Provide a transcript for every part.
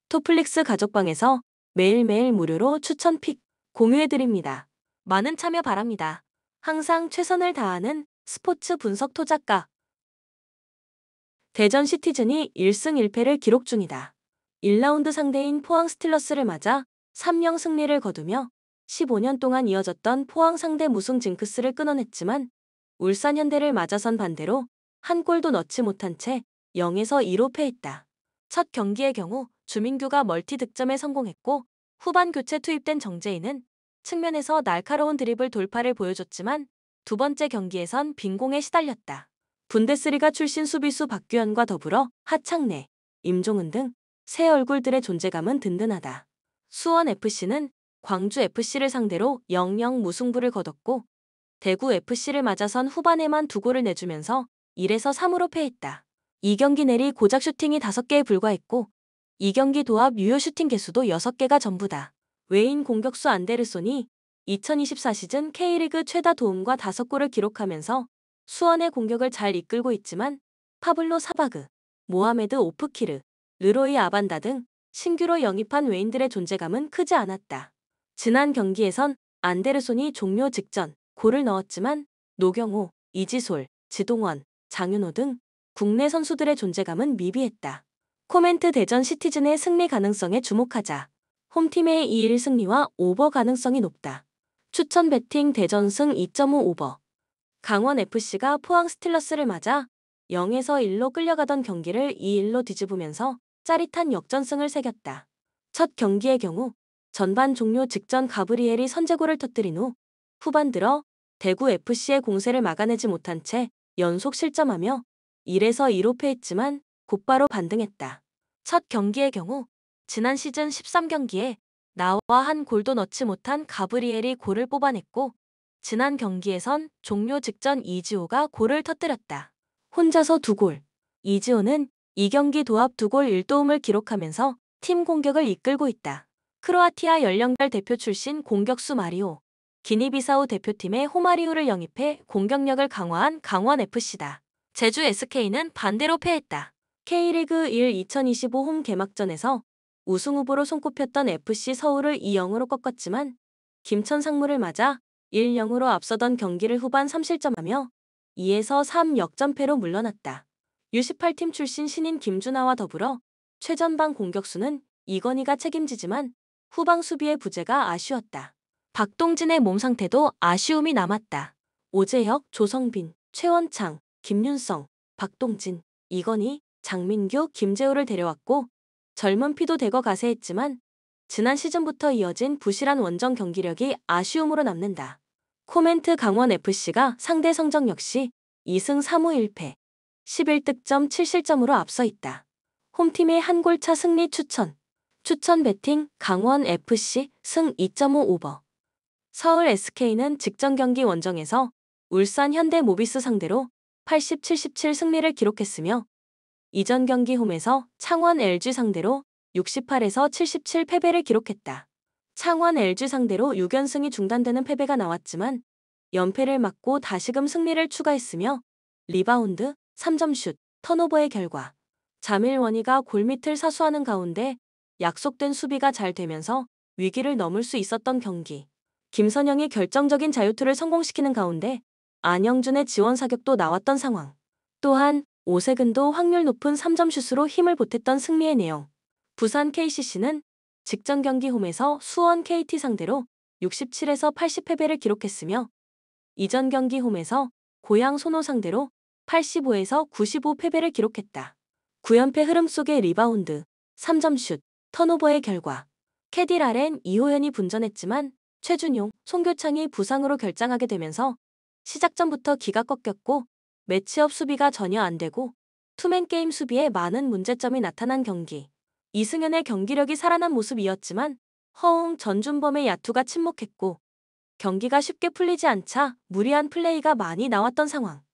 토플릭스 가족방에서 매일매일 무료로 추천 픽 공유해드립니다. 많은 참여 바랍니다. 항상 최선을 다하는 스포츠 분석 토작가. 대전 시티즌이 1승 1패를 기록 중이다. 1라운드 상대인 포항 스틸러스를 맞아 3령 승리를 거두며 15년 동안 이어졌던 포항 상대 무승 징크스를 끊어냈지만 울산 현대를 맞아선 반대로 한 골도 넣지 못한 채 0에서 2로 패했다. 첫 경기의 경우 주민규가 멀티 득점에 성공했고 후반 교체 투입된 정재인은 측면에서 날카로운 드리블 돌파를 보여줬지만 두 번째 경기에선 빈공에 시달렸다. 분데스리가 출신 수비수 박규현과 더불어 하창래, 임종은 등 새 얼굴들의 존재감은 든든하다. 수원FC는 광주FC를 상대로 0-0 무승부를 거뒀고 대구FC를 맞아선 후반에만 2골을 내주면서 1에서 3으로 패했다. 이 경기 내리 고작 슈팅이 5개에 불과했고 이 경기 도합 유효 슈팅 개수도 6개가 전부다. 외인 공격수 안데르손이 2024 시즌 K리그 최다 도움과 5골을 기록하면서 수원의 공격을 잘 이끌고 있지만 파블로 사바그, 모하메드 오프키르, 르로이 아반다 등 신규로 영입한 외인들의 존재감은 크지 않았다. 지난 경기에선 안데르손이 종료 직전 골을 넣었지만 노경호, 이지솔, 지동원, 장윤호 등 국내 선수들의 존재감은 미비했다. 코멘트 대전 시티즌의 승리 가능성에 주목하자. 홈팀의 2일 승리와 오버 가능성이 높다. 추천 배팅 대전승 2.5 오버. 강원FC가 포항 스틸러스를 맞아 0에서 1로 끌려가던 경기를 2-1로 뒤집으면서 짜릿한 역전승을 새겼다. 첫 경기의 경우 전반 종료 직전 가브리엘이 선제골을 터뜨린 후 후반 들어 대구FC의 공세를 막아내지 못한 채 연속 실점하며 1에서 2로 패했지만 곧바로 반등했다. 첫 경기의 경우 지난 시즌 13경기에 나와 한 골도 넣지 못한 가브리엘이 골을 뽑아냈고 지난 경기에선 종료 직전 이지호가 골을 터뜨렸다. 혼자서 2골. 이지호는 이 경기 도합 2골 1도움을 기록하면서 팀 공격을 이끌고 있다. 크로아티아 연령별 대표 출신 공격수 마리오. 기니비사우 대표팀의 호마리우를 영입해 공격력을 강화한 강원FC다. 제주 SK는 반대로 패했다. K리그 1 2025 홈 개막전에서 우승 후보로 손꼽혔던 FC 서울을 2-0으로 꺾었지만 김천 상무를 맞아 1-0으로 앞서던 경기를 후반 3실점하며 2에서 3 역전패로 물러났다. U18팀 출신 신인 김준하와 더불어 최전방 공격수는 이건희가 책임지지만 후방 수비의 부재가 아쉬웠다. 박동진의 몸 상태도 아쉬움이 남았다. 오재혁, 조성빈, 최원창, 김윤성, 박동진, 이건희, 장민규, 김재호를 데려왔고 젊은 피도 대거 가세했지만 지난 시즌부터 이어진 부실한 원정 경기력이 아쉬움으로 남는다. 코멘트 강원FC가 상대 성적 역시 2승 3무 1패, 11득점 7실점으로 앞서 있다. 홈팀의 한 골차 승리 추천. 추천 배팅 강원FC 승 2.5 오버. 서울 SK는 직전 경기 원정에서 울산 현대 모비스 상대로 80-77 승리를 기록했으며 이전 경기 홈에서 창원 LG 상대로 68에서 77 패배를 기록했다. 창원 LG 상대로 6연승이 중단되는 패배가 나왔지만 연패를 막고 다시금 승리를 추가했으며 리바운드, 3점슛, 턴오버의 결과 자밀원이가 골밑을 사수하는 가운데 약속된 수비가 잘 되면서 위기를 넘을 수 있었던 경기. 김선영이 결정적인 자유투를 성공시키는 가운데 안영준의 지원 사격도 나왔던 상황. 또한 오세근도 확률 높은 3점슛으로 힘을 보탰던 승리의 내용. 부산 KCC는 직전 경기 홈에서 수원 KT 상대로 67에서 80 패배를 기록했으며 이전 경기 홈에서 고양 손호 상대로 85에서 95 패배를 기록했다. 9연패 흐름 속의 리바운드, 3점슛, 턴오버의 결과 캐딜 이호연이 분전했지만 최준용, 송교창이 부상으로 결장하게 되면서 시작전부터 기가 꺾였고 매치업 수비가 전혀 안 되고 투맨 게임 수비에 많은 문제점이 나타난 경기. 이승현의 경기력이 살아난 모습이었지만 허웅, 전준범의 야투가 침묵했고 경기가 쉽게 풀리지 않자 무리한 플레이가 많이 나왔던 상황.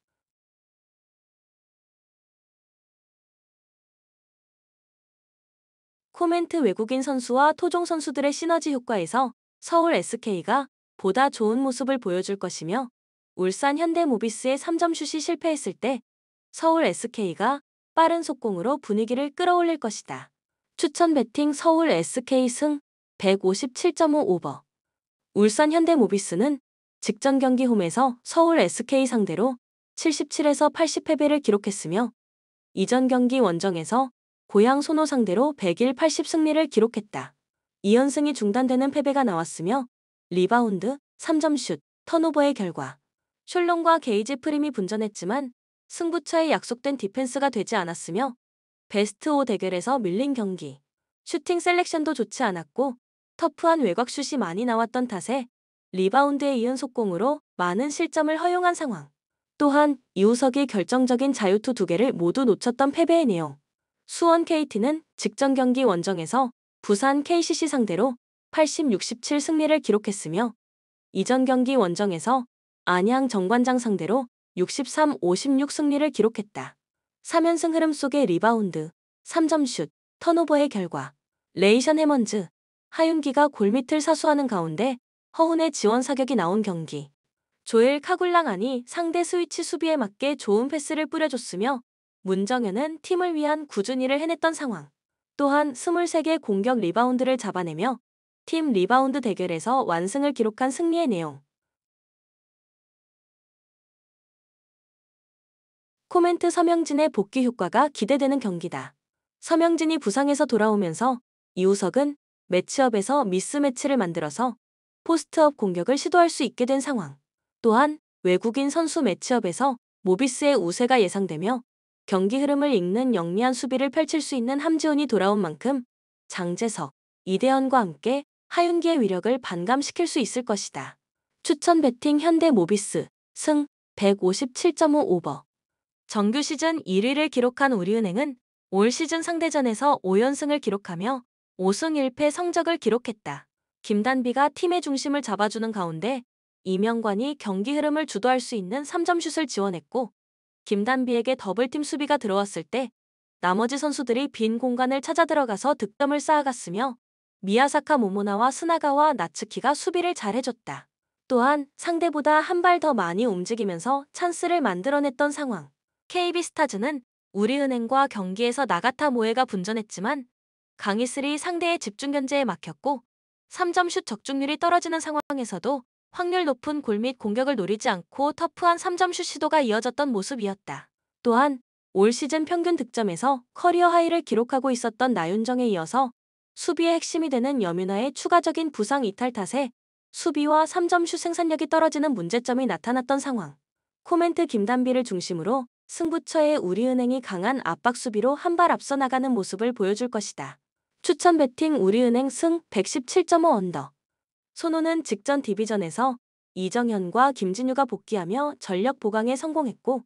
코멘트 외국인 선수와 토종 선수들의 시너지 효과에서 서울 SK가 보다 좋은 모습을 보여줄 것이며 울산 현대모비스의 3점슛이 실패했을 때 서울 SK가 빠른 속공으로 분위기를 끌어올릴 것이다. 추천 배팅 서울 SK 승 157.5 오버. 울산 현대모비스는 직전 경기 홈에서 서울 SK 상대로 77에서 80패배를 기록했으며 이전 경기 원정에서 고양 소노 상대로 101, 80 승리를 기록했다. 2연승이 중단되는 패배가 나왔으며 리바운드, 3점슛, 턴오버의 결과 셜롱과 게이지 프림이 분전했지만 승부처에 약속된 디펜스가 되지 않았으며 베스트 5 대결에서 밀린 경기. 슈팅 셀렉션도 좋지 않았고 터프한 외곽슛이 많이 나왔던 탓에 리바운드에 이은 속공으로 많은 실점을 허용한 상황. 또한 이우석이 결정적인 자유투 2개를 모두 놓쳤던 패배의 내용. 수원 KT는 직전 경기 원정에서 부산 KCC 상대로 80, 67 승리를 기록했으며 이전 경기 원정에서 안양 정관장 상대로 63, 56 승리를 기록했다. 3연승 흐름 속의 리바운드, 3점슛, 턴오버의 결과 레이션 해먼즈, 하윤기가 골밑을 사수하는 가운데 허훈의 지원 사격이 나온 경기. 조엘 카굴랑안이 상대 스위치 수비에 맞게 좋은 패스를 뿌려줬으며 문정현은 팀을 위한 꾸준히를 해냈던 상황. 또한 23개 공격 리바운드를 잡아내며 팀 리바운드 대결에서 완승을 기록한 승리의 내용. 코멘트 서명진의 복귀 효과가 기대되는 경기다. 서명진이 부상에서 돌아오면서 이우석은 매치업에서 미스매치를 만들어서 포스트업 공격을 시도할 수 있게 된 상황. 또한 외국인 선수 매치업에서 모비스의 우세가 예상되며 경기 흐름을 읽는 영리한 수비를 펼칠 수 있는 함지훈이 돌아온 만큼 장재석, 이대현과 함께 하윤기의 위력을 반감시킬 수 있을 것이다. 추천 배팅 현대 모비스 승 157.5 오버. 정규 시즌 1위를 기록한 우리은행은 올 시즌 상대전에서 5연승을 기록하며 5승 1패 성적을 기록했다. 김단비가 팀의 중심을 잡아주는 가운데 이명관이 경기 흐름을 주도할 수 있는 3점슛을 지원했고 김단비에게 더블팀 수비가 들어왔을 때 나머지 선수들이 빈 공간을 찾아 들어가서 득점을 쌓아갔으며 미야사카 모모나와 스나가와 나츠키가 수비를 잘해줬다. 또한 상대보다 한 발 더 많이 움직이면서 찬스를 만들어냈던 상황. KB스타즈는 우리은행과 경기에서 나가타 모에가 분전했지만 강희슬이 상대의 집중 견제에 막혔고 3점슛 적중률이 떨어지는 상황에서도 확률 높은 골밑 공격을 노리지 않고 터프한 3점슛 시도가 이어졌던 모습이었다. 또한 올 시즌 평균 득점에서 커리어 하이를 기록하고 있었던 나윤정에 이어서 수비의 핵심이 되는 여민아의 추가적인 부상 이탈 탓에 수비와 3점슛 생산력이 떨어지는 문제점이 나타났던 상황. 코멘트 김단비를 중심으로 승부처에 우리은행이 강한 압박 수비로 한 발 앞서 나가는 모습을 보여줄 것이다. 추천 배팅 우리은행 승 117.5 언더. 손호는 직전 디비전에서 이정현과 김진유가 복귀하며 전력 보강에 성공했고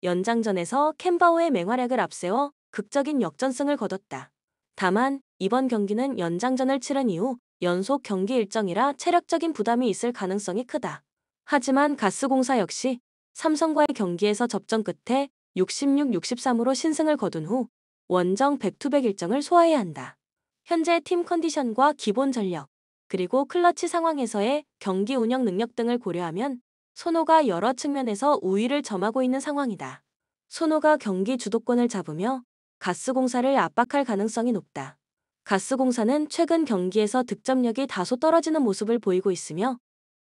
연장전에서 캔바오의 맹활약을 앞세워 극적인 역전승을 거뒀다. 다만 이번 경기는 연장전을 치른 이후 연속 경기 일정이라 체력적인 부담이 있을 가능성이 크다. 하지만 가스공사 역시 삼성과의 경기에서 접전 끝에 66, 63으로 신승을 거둔 후 원정 백투백 일정을 소화해야 한다. 현재 팀 컨디션과 기본 전력, 그리고 클러치 상황에서의 경기 운영 능력 등을 고려하면 손호가 여러 측면에서 우위를 점하고 있는 상황이다. 손호가 경기 주도권을 잡으며 가스공사를 압박할 가능성이 높다. 가스공사는 최근 경기에서 득점력이 다소 떨어지는 모습을 보이고 있으며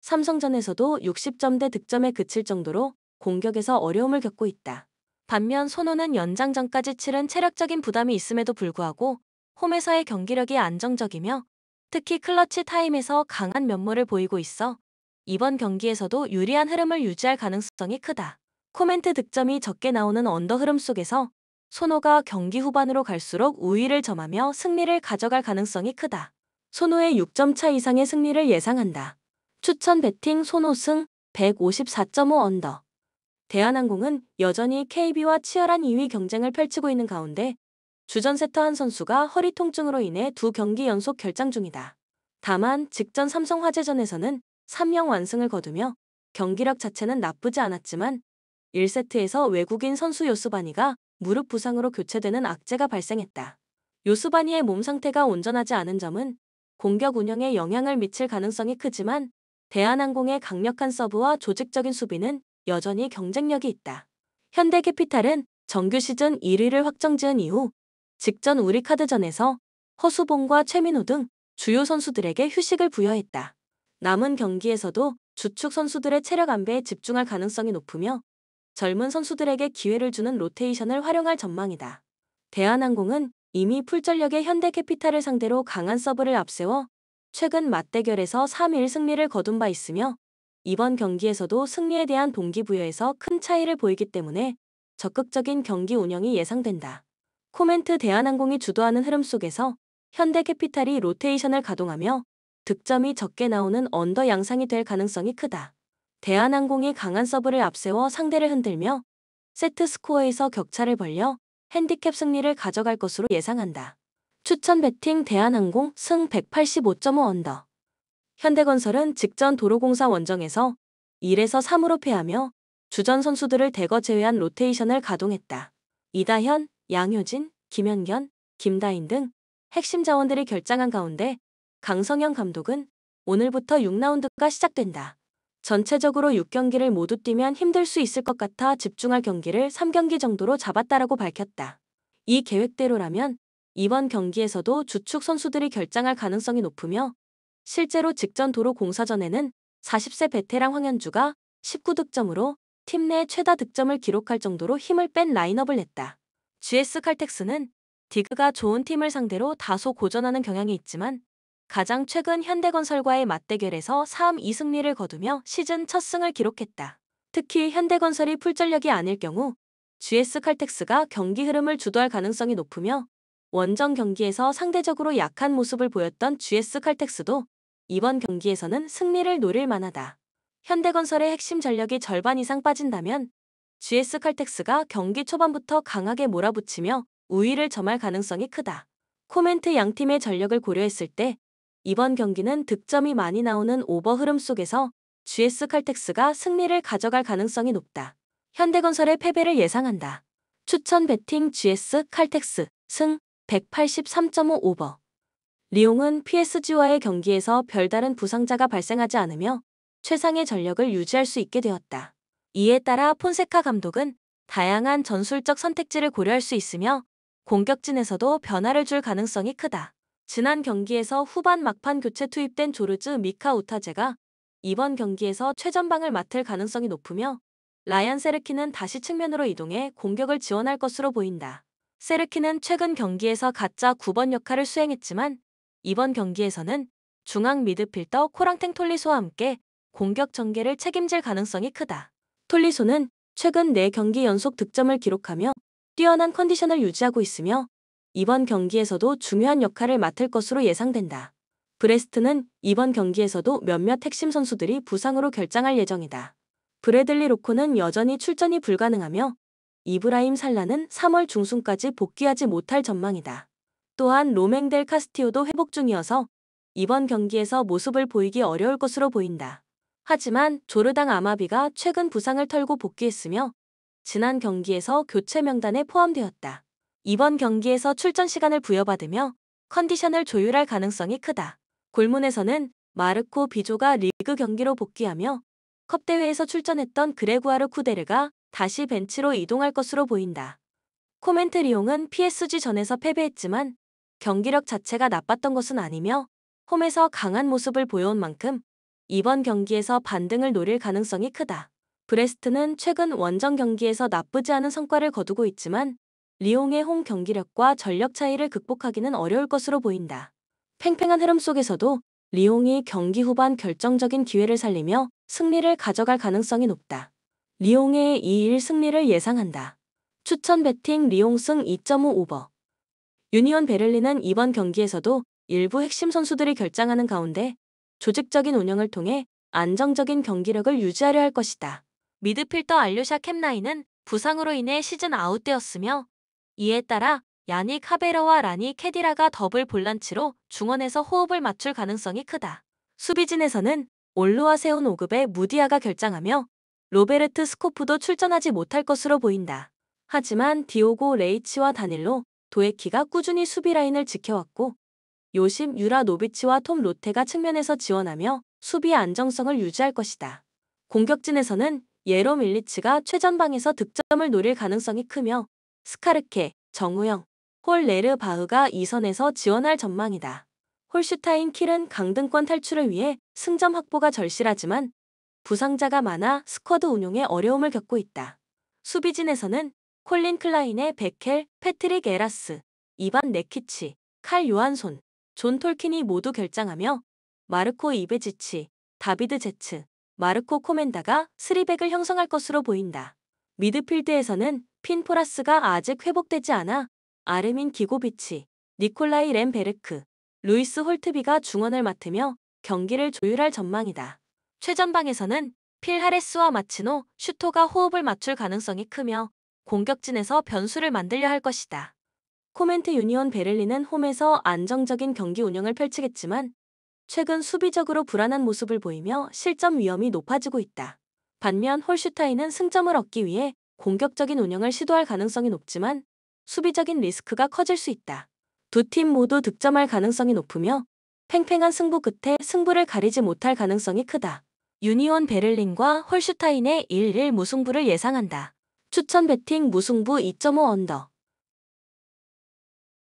삼성전에서도 60점대 득점에 그칠 정도로 공격에서 어려움을 겪고 있다. 반면 손호는 연장전까지 치른 체력적인 부담이 있음에도 불구하고 홈에서의 경기력이 안정적이며 특히 클러치 타임에서 강한 면모를 보이고 있어 이번 경기에서도 유리한 흐름을 유지할 가능성이 크다. 코멘트 득점이 적게 나오는 언더 흐름 속에서 손호가 경기 후반으로 갈수록 우위를 점하며 승리를 가져갈 가능성이 크다. 손호의 6점 차 이상의 승리를 예상한다. 추천 배팅 손호 승 154.5 언더. 대한항공은 여전히 KB와 치열한 2위 경쟁을 펼치고 있는 가운데 주전 세터 한 선수가 허리 통증으로 인해 2경기 연속 결장 중이다. 다만 직전 삼성화재전에서는 3명 완승을 거두며 경기력 자체는 나쁘지 않았지만 1세트에서 외국인 선수 요스바니가 무릎 부상으로 교체되는 악재가 발생했다. 요스바니의 몸 상태가 온전하지 않은 점은 공격 운영에 영향을 미칠 가능성이 크지만 대한항공의 강력한 서브와 조직적인 수비는 여전히 경쟁력이 있다. 현대캐피탈은 정규 시즌 1위를 확정지은 이후 직전 우리카드전에서 허수봉과 최민호 등 주요 선수들에게 휴식을 부여했다. 남은 경기에서도 주축 선수들의 체력 안배에 집중할 가능성이 높으며 젊은 선수들에게 기회를 주는 로테이션을 활용할 전망이다. 대한항공은 이미 풀전력의 현대캐피탈을 상대로 강한 서브를 앞세워 최근 맞대결에서 3-1 승리를 거둔 바 있으며 이번 경기에서도 승리에 대한 동기부여에서 큰 차이를 보이기 때문에 적극적인 경기 운영이 예상된다. 코멘트 대한항공이 주도하는 흐름 속에서 현대캐피탈이 로테이션을 가동하며 득점이 적게 나오는 언더 양상이 될 가능성이 크다. 대한항공이 강한 서브를 앞세워 상대를 흔들며 세트 스코어에서 격차를 벌려 핸디캡 승리를 가져갈 것으로 예상한다. 추천 배팅 대한항공 승 185.5 언더. 현대건설은 직전 도로공사 원정에서 1에서 3으로 패하며 주전 선수들을 대거 제외한 로테이션을 가동했다. 이다현, 양효진, 김현견, 김다인 등 핵심 자원들이 결장한 가운데 강성현 감독은 오늘부터 6라운드가 시작된다. 전체적으로 6경기를 모두 뛰면 힘들 수 있을 것 같아 집중할 경기를 3경기 정도로 잡았다라고 밝혔다. 이 계획대로라면 이번 경기에서도 주축 선수들이 결장할 가능성이 높으며 실제로 직전 도로 공사전에는 40세 베테랑 황현주가 19득점으로 팀 내 최다 득점을 기록할 정도로 힘을 뺀 라인업을 냈다. GS 칼텍스는 디그가 좋은 팀을 상대로 다소 고전하는 경향이 있지만 가장 최근 현대건설과의 맞대결에서 3-2 승리를 거두며 시즌 첫 승을 기록했다. 특히 현대건설이 풀전력이 아닐 경우 GS 칼텍스가 경기 흐름을 주도할 가능성이 높으며 원정 경기에서 상대적으로 약한 모습을 보였던 GS 칼텍스도 이번 경기에서는 승리를 노릴 만하다. 현대건설의 핵심 전력이 절반 이상 빠진다면 GS 칼텍스가 경기 초반부터 강하게 몰아붙이며 우위를 점할 가능성이 크다. 코멘트 양팀의 전력을 고려했을 때 이번 경기는 득점이 많이 나오는 오버 흐름 속에서 GS 칼텍스가 승리를 가져갈 가능성이 높다. 현대건설의 패배를 예상한다. 추천 배팅 GS 칼텍스 승 183.5 오버. 리옹은 PSG와의 경기에서 별다른 부상자가 발생하지 않으며 최상의 전력을 유지할 수 있게 되었다. 이에 따라 폰세카 감독은 다양한 전술적 선택지를 고려할 수 있으며 공격진에서도 변화를 줄 가능성이 크다. 지난 경기에서 후반 막판 교체 투입된 조르즈 미카 우타제가 이번 경기에서 최전방을 맡을 가능성이 높으며 라얀 세르키는 다시 측면으로 이동해 공격을 지원할 것으로 보인다. 세르키는 최근 경기에서 가짜 9번 역할을 수행했지만 이번 경기에서는 중앙 미드필더 코랑탱 톨리소와 함께 공격 전개를 책임질 가능성이 크다. 톨리소는 최근 4경기 연속 득점을 기록하며 뛰어난 컨디션을 유지하고 있으며 이번 경기에서도 중요한 역할을 맡을 것으로 예상된다. 브레스트는 이번 경기에서도 몇몇 핵심 선수들이 부상으로 결장할 예정이다. 브래들리 로코는 여전히 출전이 불가능하며 이브라임 살라는 3월 중순까지 복귀하지 못할 전망이다. 또한 로맹델 카스티오도 회복 중이어서 이번 경기에서 모습을 보이기 어려울 것으로 보인다. 하지만 조르당 아마비가 최근 부상을 털고 복귀했으며 지난 경기에서 교체 명단에 포함되었다. 이번 경기에서 출전 시간을 부여받으며 컨디션을 조율할 가능성이 크다. 골문에서는 마르코 비조가 리그 경기로 복귀하며 컵대회에서 출전했던 그레구아르 쿠데르가 다시 벤치로 이동할 것으로 보인다. 코멘트 리옹은 PSG전에서 패배했지만 경기력 자체가 나빴던 것은 아니며 홈에서 강한 모습을 보여온 만큼 이번 경기에서 반등을 노릴 가능성이 크다. 브레스트는 최근 원정 경기에서 나쁘지 않은 성과를 거두고 있지만 리옹의 홈 경기력과 전력 차이를 극복하기는 어려울 것으로 보인다. 팽팽한 흐름 속에서도 리옹이 경기 후반 결정적인 기회를 살리며 승리를 가져갈 가능성이 높다. 리옹의 2-1 승리를 예상한다. 추천 배팅 리옹 승 2.5 오버. 유니온 베를린은 이번 경기에서도 일부 핵심 선수들이 결장하는 가운데 조직적인 운영을 통해 안정적인 경기력을 유지하려 할 것이다. 미드필더 알료샤 켐나이는 부상으로 인해 시즌 아웃되었으며 이에 따라 야닉 하베러와 라니 케디라가 더블 볼란치로 중원에서 호흡을 맞출 가능성이 크다. 수비진에서는 올루아세온 5급의 무디아가 결장하며 로베르트 스코프도 출전하지 못할 것으로 보인다. 하지만 디오고 레이치와 다닐로, 도에키가 꾸준히 수비 라인을 지켜왔고 요심 유라노비치와 톰 로테가 측면에서 지원하며 수비의 안정성을 유지할 것이다. 공격진에서는 예로 밀리치가 최전방에서 득점을 노릴 가능성이 크며 스카르케, 정우영, 홀 레르바흐가 2선에서 지원할 전망이다. 홀슈타인 킬은 강등권 탈출을 위해 승점 확보가 절실하지만 부상자가 많아 스쿼드 운용에 어려움을 겪고 있다. 수비진에서는 콜린 클라인의 베켈, 패트릭 에라스, 이반 네키치, 칼 요한손, 존 톨킨이 모두 결장하며 마르코 이베지치, 다비드 제츠, 마르코 코멘다가 3백을 형성할 것으로 보인다. 미드필드에서는 핀 포라스가 아직 회복되지 않아 아르민 기고비치, 니콜라이 램베르크, 루이스 홀트비가 중원을 맡으며 경기를 조율할 전망이다. 최전방에서는 필 하레스와 마치노, 슈토가 호흡을 맞출 가능성이 크며 공격진에서 변수를 만들려 할 것이다. 코멘트 유니온 베를린은 홈에서 안정적인 경기 운영을 펼치겠지만 최근 수비적으로 불안한 모습을 보이며 실점 위험이 높아지고 있다. 반면 홀슈타인은 승점을 얻기 위해 공격적인 운영을 시도할 가능성이 높지만 수비적인 리스크가 커질 수 있다. 두 팀 모두 득점할 가능성이 높으며 팽팽한 승부 끝에 승부를 가리지 못할 가능성이 크다. 유니온 베를린과 홀슈타인의 1-1 무승부를 예상한다. 추천 베팅 무승부 2.5 언더.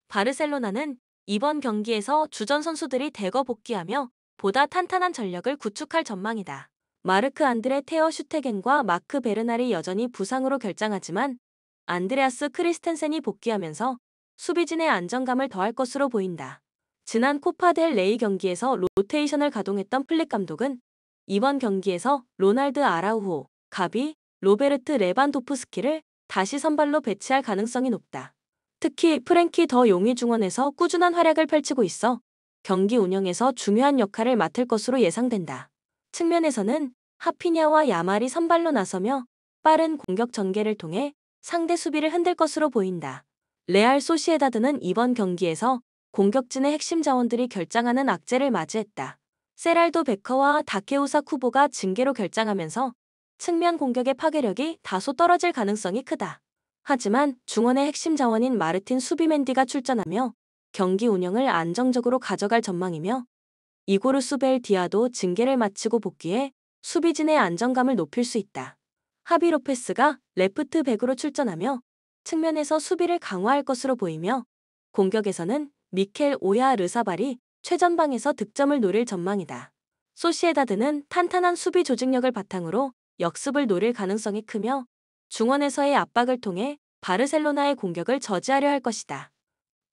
바르셀로나는 이번 경기에서 주전 선수들이 대거 복귀하며 보다 탄탄한 전력을 구축할 전망이다. 마르크 안드레 테어 슈테겐과 마크 베르날이 여전히 부상으로 결장하지만 안드레아스 크리스텐센이 복귀하면서 수비진의 안정감을 더할 것으로 보인다. 지난 코파 델 레이 경기에서 로테이션을 가동했던 플릭 감독은 이번 경기에서 로날드 아라우호, 가비, 로베르트 레반도프스키를 다시 선발로 배치할 가능성이 높다. 특히 프랭키 더 용이 중원에서 꾸준한 활약을 펼치고 있어 경기 운영에서 중요한 역할을 맡을 것으로 예상된다. 측면에서는 하피냐와 야말이 선발로 나서며 빠른 공격 전개를 통해 상대 수비를 흔들 것으로 보인다. 레알 소시에다드는 이번 경기에서 공격진의 핵심 자원들이 결장하는 악재를 맞이했다. 세랄도 베커와 다케우사 쿠보가 징계로 결장하면서 측면 공격의 파괴력이 다소 떨어질 가능성이 크다. 하지만 중원의 핵심 자원인 마르틴 수비멘디가 출전하며 경기 운영을 안정적으로 가져갈 전망이며 이고르스 벨 디아도 징계를 마치고 복귀해 수비진의 안정감을 높일 수 있다. 하비 로페스가 레프트 백으로 출전하며 측면에서 수비를 강화할 것으로 보이며 공격에서는 미켈 오야 르사발이 최전방에서 득점을 노릴 전망이다. 소시에다드는 탄탄한 수비 조직력을 바탕으로 역습을 노릴 가능성이 크며 중원에서의 압박을 통해 바르셀로나의 공격을 저지하려 할 것이다.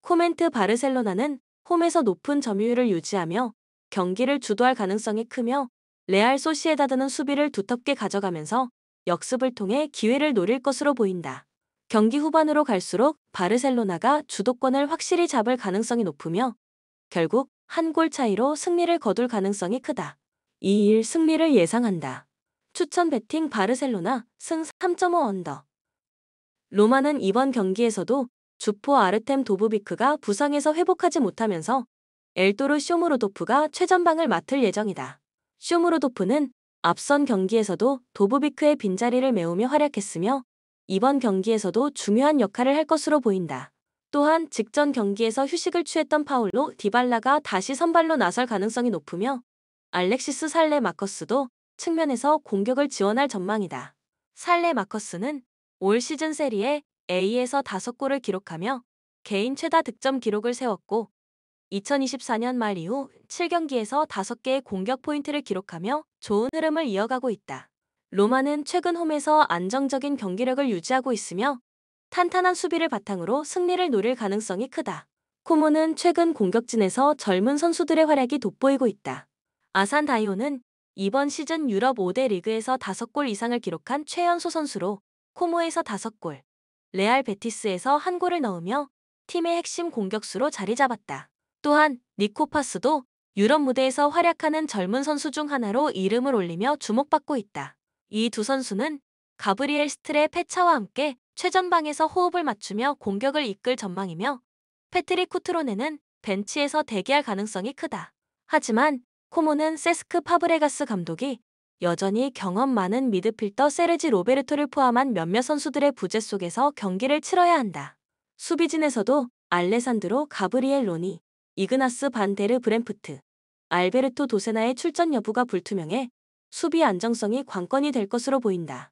코멘트 바르셀로나는 홈에서 높은 점유율을 유지하며 경기를 주도할 가능성이 크며 레알 소시에다드는 수비를 두텁게 가져가면서 역습을 통해 기회를 노릴 것으로 보인다. 경기 후반으로 갈수록 바르셀로나가 주도권을 확실히 잡을 가능성이 높으며 결국 한 골 차이로 승리를 거둘 가능성이 크다. 2-1 승리를 예상한다. 추천 베팅 바르셀로나 승 3.5 언더. 로마는 이번 경기에서도 주포 아르템 도브비크가 부상에서 회복하지 못하면서 엘도르 쇼무로도프가 최전방을 맡을 예정이다. 쇼무로도프는 앞선 경기에서도 도브비크의 빈자리를 메우며 활약했으며 이번 경기에서도 중요한 역할을 할 것으로 보인다. 또한 직전 경기에서 휴식을 취했던 파울로 디발라가 다시 선발로 나설 가능성이 높으며 알렉시스 살레 마커스도 측면에서 공격을 지원할 전망이다. 살레 마커스는 올 시즌 세리에 A에서 5골을 기록하며 개인 최다 득점 기록을 세웠고 2024년 말 이후 7경기에서 5개의 공격 포인트를 기록하며 좋은 흐름을 이어가고 있다. 로마는 최근 홈에서 안정적인 경기력을 유지하고 있으며 탄탄한 수비를 바탕으로 승리를 노릴 가능성이 크다. 코모는 최근 공격진에서 젊은 선수들의 활약이 돋보이고 있다. 아산 다이오는 이번 시즌 유럽 5대 리그에서 5골 이상을 기록한 최연소 선수로 코모에서 5골, 레알 베티스에서 1골을 넣으며 팀의 핵심 공격수로 자리 잡았다. 또한 니코 파스도 유럽 무대에서 활약하는 젊은 선수 중 하나로 이름을 올리며 주목받고 있다. 이 두 선수는 가브리엘 스트레 페차와 함께 최전방에서 호흡을 맞추며 공격을 이끌 전망이며 패트릭 쿠트로네는 벤치에서 대기할 가능성이 크다. 하지만 코모는 세스크 파브레가스 감독이 여전히 경험 많은 미드필더 세르지 로베르토를 포함한 몇몇 선수들의 부재 속에서 경기를 치러야 한다. 수비진에서도 알레산드로 가브리엘 로니, 이그나스 반 데르 브렘프트, 알베르토 도세나의 출전 여부가 불투명해 수비 안정성이 관건이 될 것으로 보인다.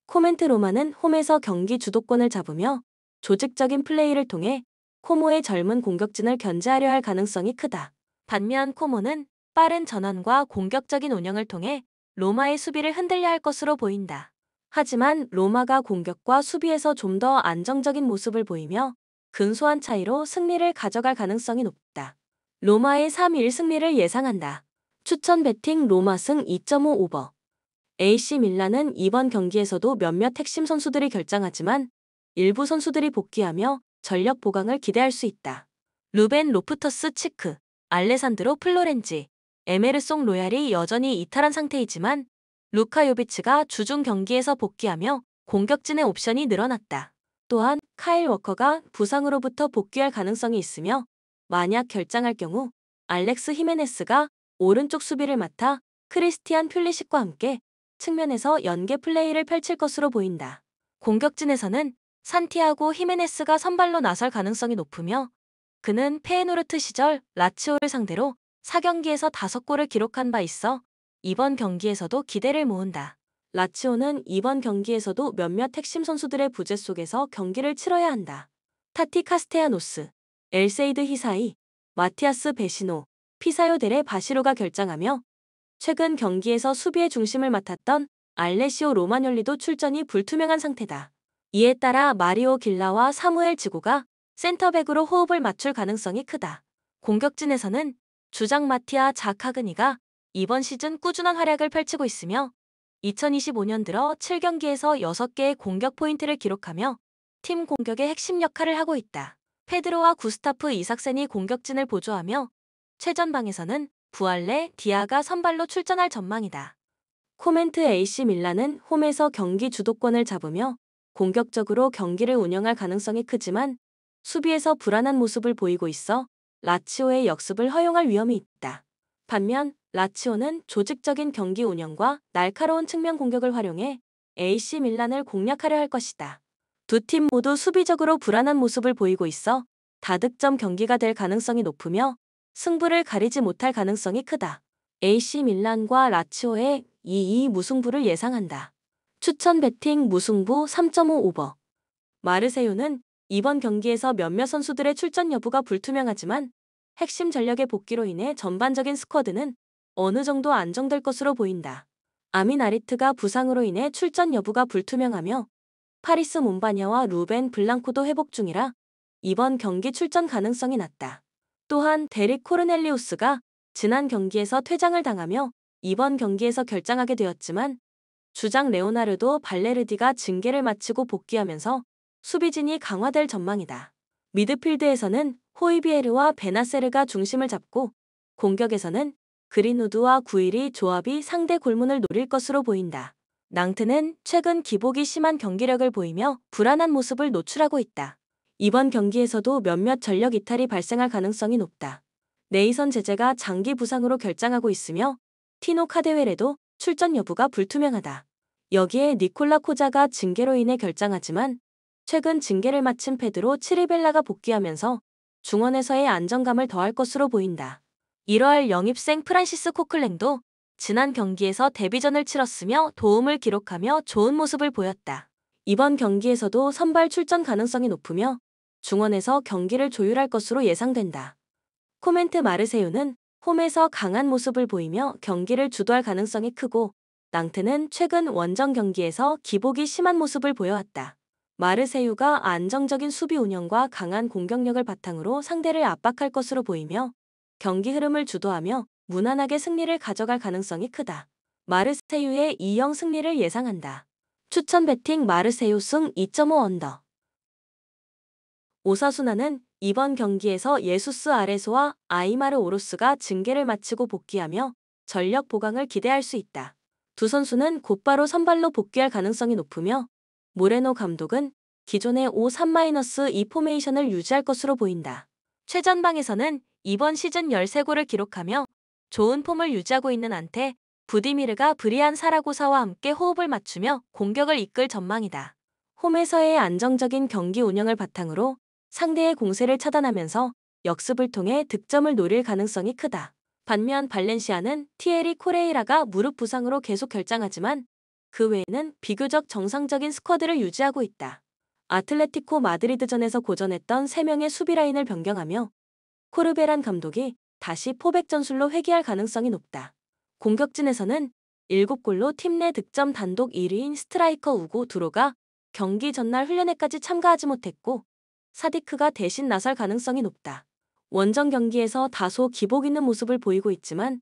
코멘트 로마는 홈에서 경기 주도권을 잡으며 조직적인 플레이를 통해 코모의 젊은 공격진을 견제하려 할 가능성이 크다. 반면 코모는 빠른 전환과 공격적인 운영을 통해 로마의 수비를 흔들려 할 것으로 보인다. 하지만 로마가 공격과 수비에서 좀 더 안정적인 모습을 보이며 근소한 차이로 승리를 가져갈 가능성이 높다. 로마의 3-1 승리를 예상한다. 추천 배팅 로마승 2.5 오버. AC 밀란은 이번 경기에서도 몇몇 핵심 선수들이 결장하지만 일부 선수들이 복귀하며 전력 보강을 기대할 수 있다. 루벤 로프터스 치크, 알레산드로 플로렌지, 에메르송 로얄이 여전히 이탈한 상태이지만 루카 요비치가 주중 경기에서 복귀하며 공격진의 옵션이 늘어났다. 또한 카일 워커가 부상으로부터 복귀할 가능성이 있으며 만약 결장할 경우 알렉스 히메네스가 오른쪽 수비를 맡아 크리스티안 퓰리식과 함께 측면에서 연계 플레이를 펼칠 것으로 보인다. 공격진에서는 산티아고 히메네스가 선발로 나설 가능성이 높으며 그는 페에노르트 시절 라치오를 상대로 4경기에서 5골을 기록한 바 있어 이번 경기에서도 기대를 모은다. 라치오는 이번 경기에서도 몇몇 핵심 선수들의 부재 속에서 경기를 치러야 한다. 타티 카스테야노스, 엘세이드 히사이, 마티아스 베시노, 피사요 데레 바시로가 결장하며 최근 경기에서 수비의 중심을 맡았던 알레시오 로마뇰리도 출전이 불투명한 상태다. 이에 따라 마리오 길라와 사무엘 지고가 센터백으로 호흡을 맞출 가능성이 크다. 공격진에서는 주장 마티아 자카그니가 이번 시즌 꾸준한 활약을 펼치고 있으며 2025년 들어 7경기에서 6개의 공격 포인트를 기록하며 팀 공격의 핵심 역할을 하고 있다. 페드로와 구스타프 이삭센이 공격진을 보조하며 최전방에서는 부알레, 디아가 선발로 출전할 전망이다. 코멘트 AC 밀란은 홈에서 경기 주도권을 잡으며 공격적으로 경기를 운영할 가능성이 크지만 수비에서 불안한 모습을 보이고 있어 라치오의 역습을 허용할 위험이 있다. 반면 라치오는 조직적인 경기 운영과 날카로운 측면 공격을 활용해 AC 밀란을 공략하려 할 것이다. 두 팀 모두 수비적으로 불안한 모습을 보이고 있어 다득점 경기가 될 가능성이 높으며 승부를 가리지 못할 가능성이 크다. AC 밀란과 라치오의 2-2 무승부를 예상한다. 추천 배팅 무승부 3.5 오버. 마르세유는 이번 경기에서 몇몇 선수들의 출전 여부가 불투명하지만 핵심 전력의 복귀로 인해 전반적인 스쿼드는 어느 정도 안정될 것으로 보인다. 아민 아리트가 부상으로 인해 출전 여부가 불투명하며 파리스 몬바냐와 루벤 블랑코도 회복 중이라 이번 경기 출전 가능성이 낮다. 또한 데릭 코르넬리우스가 지난 경기에서 퇴장을 당하며 이번 경기에서 결장하게 되었지만 주장 레오나르도 발레르디가 징계를 마치고 복귀하면서 수비진이 강화될 전망이다. 미드필드에서는 호이비에르와 베나세르가 중심을 잡고 공격에서는 그린우드와 구일이 조합이 상대 골문을 노릴 것으로 보인다. 낭트는 최근 기복이 심한 경기력을 보이며 불안한 모습을 노출하고 있다. 이번 경기에서도 몇몇 전력 이탈이 발생할 가능성이 높다. 네이선 제제가 장기 부상으로 결장하고 있으며 티노 카데웰에도 출전 여부가 불투명하다. 여기에 니콜라 코자가 징계로 인해 결장하지만 최근 징계를 마친 페드로 치리벨라가 복귀하면서 중원에서의 안정감을 더할 것으로 보인다. 1월 영입생 프란시스 코클랭도 지난 경기에서 데뷔전을 치렀으며 도움을 기록하며 좋은 모습을 보였다. 이번 경기에서도 선발 출전 가능성이 높으며 중원에서 경기를 조율할 것으로 예상된다. 코멘트 마르세유는 홈에서 강한 모습을 보이며 경기를 주도할 가능성이 크고 낭트는 최근 원정 경기에서 기복이 심한 모습을 보여왔다. 마르세유가 안정적인 수비 운영과 강한 공격력을 바탕으로 상대를 압박할 것으로 보이며 경기 흐름을 주도하며 무난하게 승리를 가져갈 가능성이 크다. 마르세유의 2-0 승리를 예상한다. 추천 배팅 마르세유 승 2.5 언더. 오사수나는 이번 경기에서 예수스 아레소와 아이마르 오로스가 징계를 마치고 복귀하며 전력 보강을 기대할 수 있다. 두 선수는 곧바로 선발로 복귀할 가능성이 높으며 모레노 감독은 기존의 5-3-2 포메이션을 유지할 것으로 보인다. 최전방에서는 이번 시즌 13골을 기록하며 좋은 폼을 유지하고 있는 안테 부디미르가 브리안 사라고사와 함께 호흡을 맞추며 공격을 이끌 전망이다. 홈에서의 안정적인 경기 운영을 바탕으로 상대의 공세를 차단하면서 역습을 통해 득점을 노릴 가능성이 크다. 반면 발렌시아는 티에리 코레이라가 무릎 부상으로 계속 결장하지만 그 외에는 비교적 정상적인 스쿼드를 유지하고 있다. 아틀레티코 마드리드전에서 고전했던 3명의 수비 라인을 변경하며 코르베란 감독이 다시 포백 전술로 회귀할 가능성이 높다. 공격진에서는 7골로 팀 내 득점 단독 1위인 스트라이커 우고 두로가 경기 전날 훈련회까지 참가하지 못했고 사디크가 대신 나설 가능성이 높다. 원정 경기에서 다소 기복 있는 모습을 보이고 있지만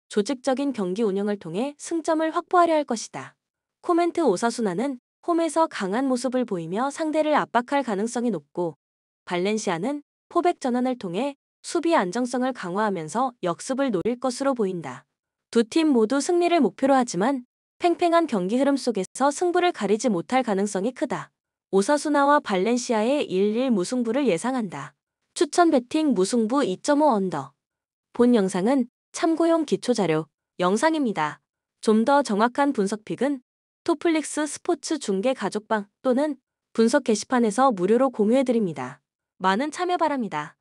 조직적인 경기 운영을 통해 승점을 확보하려 할 것이다. 코멘트 오사수나는 홈에서 강한 모습을 보이며 상대를 압박할 가능성이 높고 발렌시아는 포백 전환을 통해 수비 안정성을 강화하면서 역습을 노릴 것으로 보인다. 두 팀 모두 승리를 목표로 하지만 팽팽한 경기 흐름 속에서 승부를 가리지 못할 가능성이 크다. 오사수나와 발렌시아의 1-1 무승부를 예상한다. 추천 배팅 무승부 2.5 언더. 본 영상은 참고용 기초자료 영상입니다. 좀 더 정확한 분석 픽은 토플릭스 스포츠 중계 가족방 또는 분석 게시판에서 무료로 공유해드립니다. 많은 참여 바랍니다.